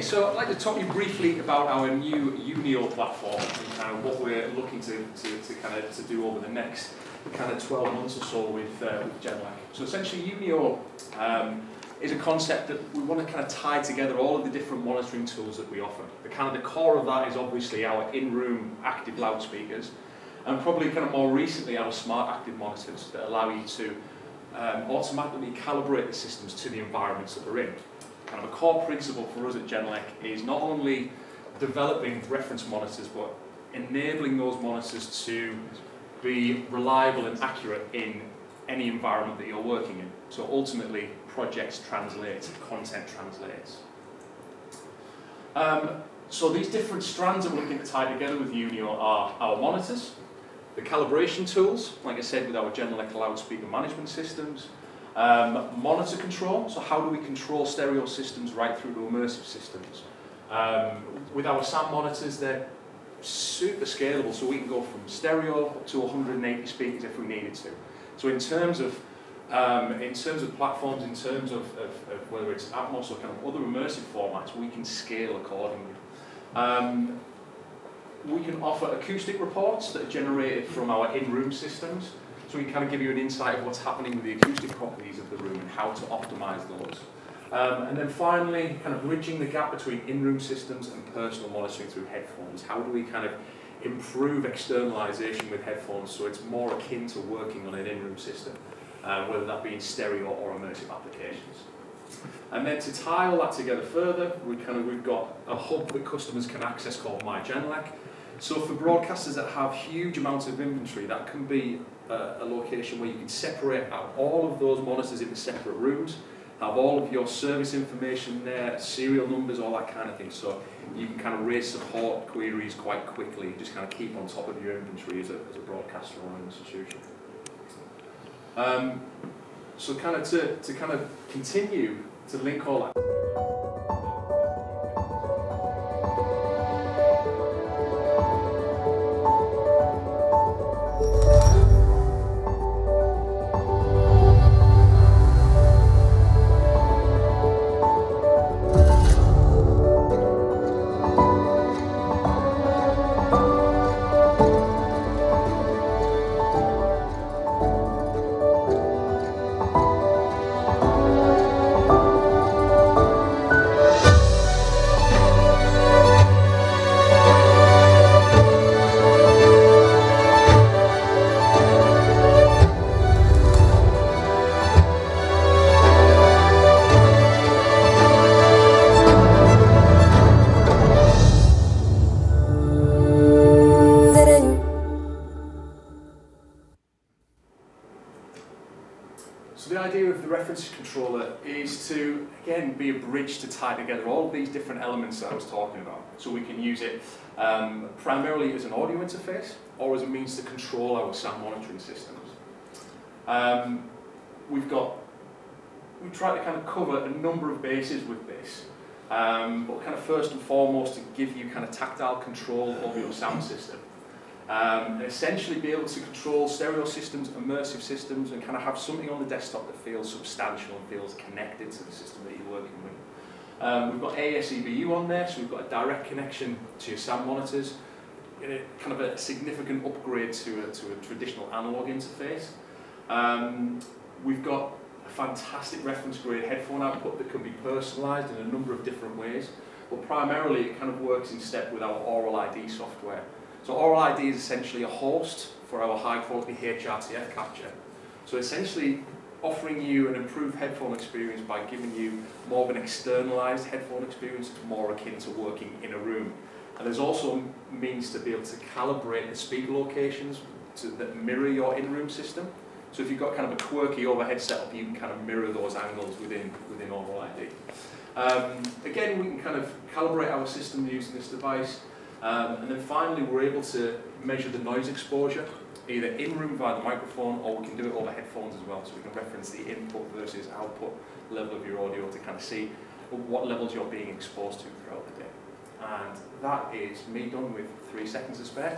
so I'd like to talk to you briefly about our new Unio platform and kind of what we're looking to do over the next kind of 12 months or so with Genelec. So essentially Unio is a concept that we want to kind of tie together all of the different monitoring tools that we offer. The core of that is obviously our in-room active loudspeakers, and probably kind of more recently our smart active monitors that allow you to automatically calibrate the systems to the environments that we're in. Kind of a core principle for us at Genelec is not only developing reference monitors, but enabling those monitors to be reliable and accurate in any environment that you're working in. So ultimately, projects translate, content translates. So these different strands that we're looking to tie together with Unio are our monitors, the calibration tools, like I said, with our Genelec loudspeaker management systems, monitor control, so how do we control stereo systems right through to immersive systems. With our sound monitors, they're super scalable, so we can go from stereo up to 180 speakers if we needed to. So in terms of platforms, in terms of whether it's Atmos or kind of other immersive formats, we can scale accordingly. We can offer acoustic reports that are generated from our in-room systems, so we can kind of give you an insight of what's happening with the acoustic properties of the room and how to optimize those. And then finally, kind of bridging the gap between in-room systems and personal monitoring through headphones. How do we kind of improve externalization with headphones so it's more akin to working on an in-room system, whether that be in stereo or immersive applications. And then to tie all that together further, we've got a hub that customers can access called My Genelec. So for broadcasters that have huge amounts of inventory, that can be a location where you can separate out all of those monitors into separate rooms, have all of your service information there, serial numbers, all that kind of thing. So you can kind of raise support queries quite quickly, just kind of keep on top of your inventory as a broadcaster or an institution. So kind of to kind of continue to link all that. So the idea of the reference controller is to, again, be a bridge to tie together all of these different elements that I was talking about. So we can use it primarily as an audio interface or as a means to control our sound monitoring systems. We've tried to kind of cover a number of bases with this, but kind of first and foremost to give you kind of tactile control over your sound system. And essentially be able to control stereo systems, immersive systems, and kind of have something on the desktop that feels substantial and feels connected to the system that you're working with. We've got ASEBU on there, so we've got a direct connection to your sound monitors, kind of a significant upgrade to a traditional analog interface. We've got a fantastic reference-grade headphone output that can be personalized in a number of different ways, but primarily it kind of works in step with our Aural ID software. So Aural ID is essentially a host for our high-quality HRTF capture. So essentially offering you an improved headphone experience by giving you more of an externalized headphone experience, more akin to working in a room. And there's also means to be able to calibrate the speaker locations that mirror your in-room system. So if you've got kind of a quirky overhead setup, you can kind of mirror those angles within Aural ID. Again, we can kind of calibrate our system using this device. And then finally, we're able to measure the noise exposure, either in-room via the microphone, or we can do it over headphones as well. So we can reference the input versus output level of your audio to kind of see what levels you're being exposed to throughout the day. And that is me done with 3 seconds to spare.